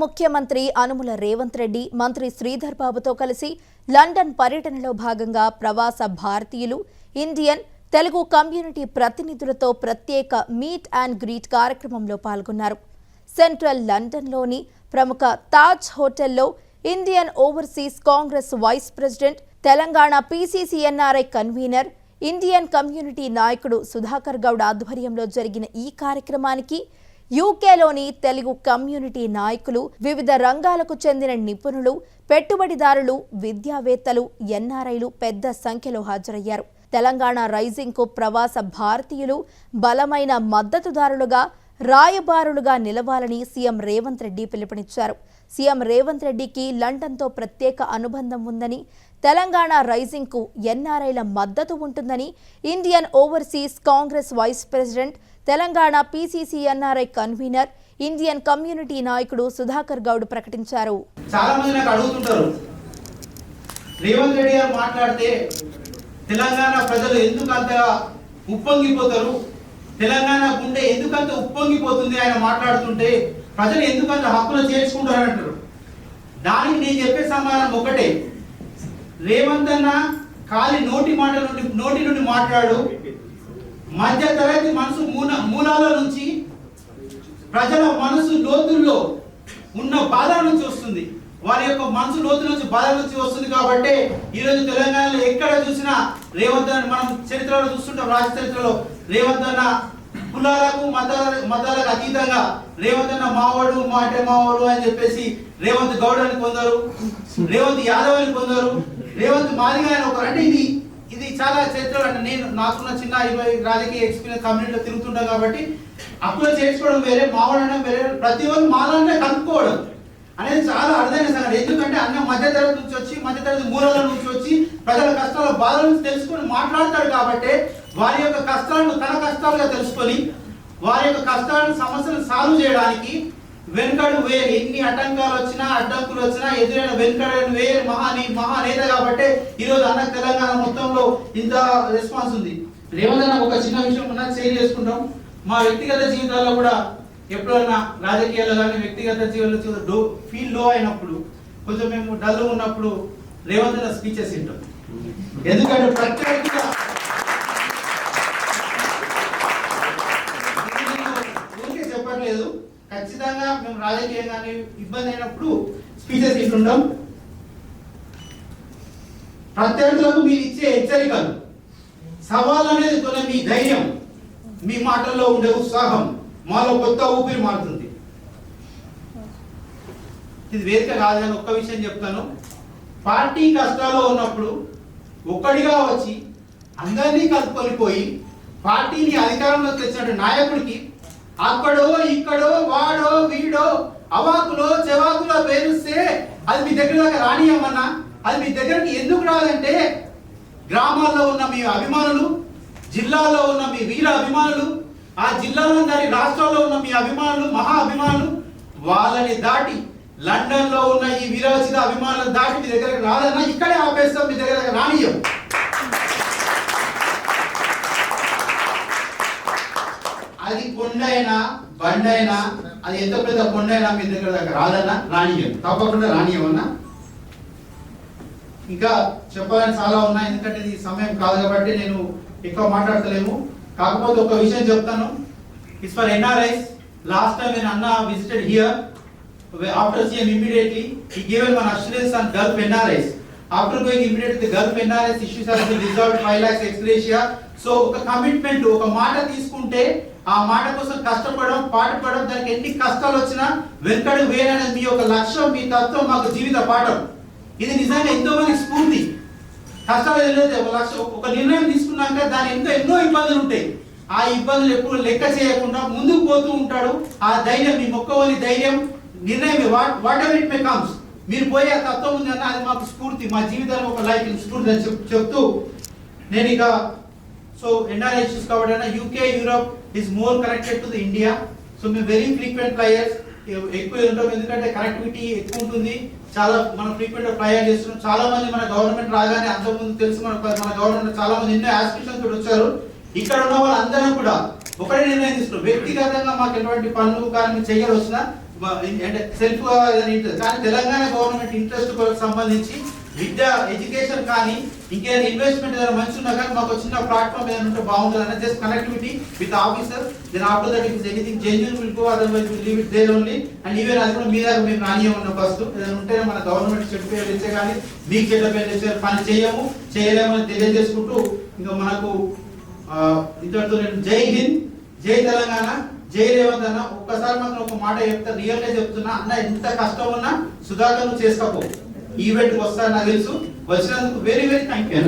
ముఖ్యమంత్రి అనుముల రేవంత్ రెడ్డి మంత్రి శ్రీధర్ బాబుతో కలిసి లండన్ పర్యటనలో భాగంగా ప్రవాస భారతీయులు, ఇండియన్, తెలుగు కమ్యూనిటీ ప్రతినిధులతో ప్రత్యేక మీట్ అండ్ గ్రీట్ కార్యక్రమంలో పాల్గొన్నారు. సెంట్రల్ లండన్లోని ప్రముఖ తాజ్ హోటల్లో Indian overseas Congress vice president, Telangana PCC NRI convener, Indian community నాయకుడు సుధాకర్ గౌడ్ ఆధ్వర్యంలో జరిగిన ఈ కార్యక్రమానికి యూకేలోని తెలుగు కమ్యూనిటీ నాయకులు, వివిధ రంగాలకు చెందిన నిపుణులు, పెట్టుబడిదారులు, విద్యావేత్తలు, ఎన్ఆర్ఐలు పెద్ద సంఖ్యలో హాజరయ్యారు. తెలంగాణ రైజింగ్ కు ప్రవాస భారతీయులు బలమైన మద్దతుదారులుగా, రాయబారులుగా నిలవాలని సీఎం రేవంత్ రెడ్డి పిలుపునిచ్చారు. సీఎం రేవంత్ రెడ్డికి లండన్తో ప్రత్యేక అనుబంధం ఉందని, తెలంగాణ రైజింగ్ కు ఎన్ఆర్ఐల మద్దతు ఉంటుందని Indian overseas Congress vice president, Telangana PCC NRI convener, Indian community నాయకుడు సుధాకర్ గౌడ్ ప్రకటించారు. చాలా మంది నాకు అడుగుతుంటారు, రేవంత్ రెడ్డి గారు మాట్లాడితే తెలంగాణ ప్రజలు ఎందుకు అంతగా ఉప్పొంగిపోతారు, తెలంగాణ గుండె ఎందుకంత ఉప్పొంగిపోతుంది ఆయన మాట్లాడుతుంటే, ప్రజలు ఎందుకంత హక్కులు చేర్చుకుంటారు అంటారు. దానికి నేను చెప్పే సమాధానం ఒకటే, రేవంత్ అన్న ఖాళీ నోటి నుండి మాట్లాడు, మధ్య తరగతి మనసు మూలాల నుంచి, ప్రజల మనసు లోతుల్లో ఉన్న బాధ నుంచి వస్తుంది, వారి యొక్క మనసు లోతు నుంచి బాధ నుంచి వస్తుంది. కాబట్టి ఈరోజు తెలంగాణలో ఎక్కడ చూసినా రేవంత్ అన్న, మనం చరిత్రలో చూస్తుంటాం, రాష్ట్ర చరిత్రలో రేవంత్ అన్న కులాలకు మతాలకు అతీతంగా రేవంత్ అన్న మావాడు, మావాడు అని చెప్పేసి రేవంత్ గౌడ్ అని కొందరు, రేవంత్ యాదవ్ అని కొందరు, రేవంత్ మాదిగా అని ఒకరు. అంటే ఇది చాలా చరిత్రలో, అంటే నేను నాకున్న చిన్న 20 రాజకీయ ఎక్స్పీరియన్స్ కమ్యూనిటీలో తిరుగుతుంటాం కాబట్టి అప్పులో చేసుకోవడం వేరే, మావాడడం వేరే, ప్రతి ఒక్కరు మాలనే కలుపుకోవడం అనేది చాలా అరుదైన సంగతి. ఎందుకంటే అన్న మధ్యతరగతి నుంచి వచ్చి, మధ్యతరగతి మూలాల నుంచి వచ్చి ప్రజల కష్టాల బాధల నుంచి తెలుసుకొని మాట్లాడతాడు. కాబట్టి వారి యొక్క కష్టాలను తన కష్టాలుగా తెలుసుకొని వారి యొక్క కష్టాలను, సమస్యలను సాల్వ్ చేయడానికి వెనుకడు వేరు, ఎన్ని ఆటంకాలు వచ్చినా, అడ్డంకులు వచ్చినా ఎదురైన వెనుకడు వేరు మహానేత. కాబట్టి ఈరోజు అన్న తెలంగాణ మొత్తంలో ఇంత రెస్పాన్స్ ఉంది. రేవంత్ అన్న ఒక చిన్న విషయం షేర్ చేసుకుంటాం. మా వ్యక్తిగత జీవితాల్లో కూడా ఎప్పుడన్నా రాజకీయాల్లో కానీ వ్యక్తిగత జీవితంలో ఫీల్ లో అయినప్పుడు, కొంచెం మేము డల్ ఉన్నప్పుడు రేవంత్ అన్న స్పీచెస్ వింటాం. ఎందుకంటే ప్రత్యేకంగా ఊరికే చెప్పట్లేదు, ఖచ్చితంగా మేము రాజకీయంగా ఇబ్బంది అయినప్పుడు స్పీచెస్ వింటుంటాం. ప్రత్యర్థులకు మీరు ఇచ్చే హెచ్చరికలు, సవాల్ అనేది కొనే మీ ధైర్యం, మీ మాటల్లో ఉండే ఉత్సాహం మాలో కొత్త ఊపిరి మారుతుంది. ఇది వేదిక కాదు కానీ ఒక్క విషయం చెప్తాను, పార్టీ కష్టాల్లో ఉన్నప్పుడు ఒక్కడిగా వచ్చి అందరినీ కలుపుకొనిపోయి పార్టీని అధికారంలో తెచ్చిన నాయకుడికి అక్కడో ఇక్కడో వాడో వీడో అవాకులో చెవాకులో పేరుస్తే అది మీ దగ్గర దాకా రానియమన్నా. అది మీ దగ్గరికి ఎందుకు రాదంటే, గ్రామాల్లో ఉన్న మీ అభిమానులు, జిల్లాలో ఉన్న మీ వీర అభిమానులు, ఆ జిల్లాలో దాని రాష్ట్రంలో ఉన్న మీ అభిమానులు, మహా అభిమానులు, వాళ్ళని దాటి లండన్ లో ఉన్న ఈ విరోచిత అభిమానులను దాటి మీ దగ్గరకు రాదన్నా ఇక్కడే ఆపేస్తాం, మీ దగ్గర రానియం. అది కొండైనా బండైనా, అది ఎంత పెద్ద కొండైనా మీ దగ్గర దగ్గర రాదన్నా రానియం, తప్పకుండా రానియం అన్నా. ఇంకా చెప్పాలని చాలా ఉన్నాయి, ఎందుకంటే ఇది సమయం కాదు కాబట్టి నేను ఎక్కువ మాట్లాడతలేము. కాకపోతే ఒక విషయం చెప్తాను, it's for NRIs. Last time when Anna visited here, after CM immediately he gave an assurance on Gulf NRIs. After going immediately the Gulf NRIs issues have been resolved, 5 lakhs ex gratia. So ఒక commitment, ఒక మాట తీసుకుంటే ఆ మాట కోసం కష్టపడడం, పాటుపడడం, దానికి ఎన్ని కష్టాలు వచ్చినా వెనుకడు వేరనేది మీ యొక్క లక్ష్యం, మీ తత్వం, మాకు జీవిత పాఠం. ఇది నిజంగా ఎంతో మంది స్ఫూర్తి. కష్టాలు తెలియదు, ఒక నిర్ణయం తీసుకున్నాక దాని ఎన్నో ఇబ్బందులు ఉంటాయి. ఆ ఇబ్బందులు ఎప్పుడు లెక్క చేయకుండా ముందుకు పోతూ ఉంటాడు. ఆ ధైర్యం, మీ మొక్కవని ధైర్యం, నిర్ణయం, what ever it may comes, మీరు పోయే ఆ తత్వం ఉంది అన్న, అది మాకు స్ఫూర్తి, మా జీవితంలో ఒక లైఫ్ స్ఫూర్తి అని చెప్తూ నేను ఇక సో NRI ఇష్యూస్ కాబట్టి UK, Europe is more connected to the India. So మేము వెరీ ఫ్రీక్వెంట్ ఫ్లైయర్స్ ఎక్కువ ఉంటాం, ఎందుకంటే కనెక్టివిటీ ఎక్కువ ఉంటుంది. చాలా మనం ఫ్రీక్వెంట్ గా ఫ్లైయర్ చేస్తున్నాం. చాలా మంది మన గవర్నమెంట్ రాగానే అంతకుముందు తెలుసు, మన గవర్నమెంట్ చాలా మంది ఎన్నో ఆస్పిరేషన్స్ తోటి వచ్చారు. ఇక్కడ ఉన్న వాళ్ళందరం కూడా ఒకటే నిర్ణయం తీసుకున్నాం, వ్యక్తిగతంగా మాకు ఎటువంటి పనులు కానీ చెయ్యాలి వచ్చినా అంటే సెల్ఫ్ కానీ తెలంగాణ గవర్నమెంట్ ఇంట్రెస్ట్ సంబంధించి విద్య ఎడ్యుకేషన్ కానీ ఇంకేదైనా ఇన్వెస్ట్మెంట్ ఏదైనా మంచి ఉన్నా కానీ మాకు చిన్న ప్లాట్ఫామ్ ఏదైనా ఉంటే బాగుంటుంది అనేది just connectivity with officer then after that if anything genuine will go otherwise will leave it there only and even అది కూడా మీ దగ్గర మేము రానియమన్న ఫస్ట్ ఏదైనా ఉంటే మన గవర్నమెంట్ చెడ్డ పేరు ఇచ్చే కానీ మీకు చెడ్డ పేరు ఇచ్చే పని చేయలేమని తెలియజేసుకుంటూ ఇంకా మనకు ఇంతటితో నేను జై హింద్ జై తెలంగాణ జై రేవంత్ అన్న ఒక్కసారి మాత్రం ఒక మాట చెప్తా రియల్ గా చెప్తున్నా అన్న ఎంత కష్టం ఉన్నా సుధాకర్ నువ్వు చేసుకోపో ఈవెంట్ వస్తా నాకు తెలుసు వచ్చినందుకు వెరీ వెరీ థ్యాంక్ యూ.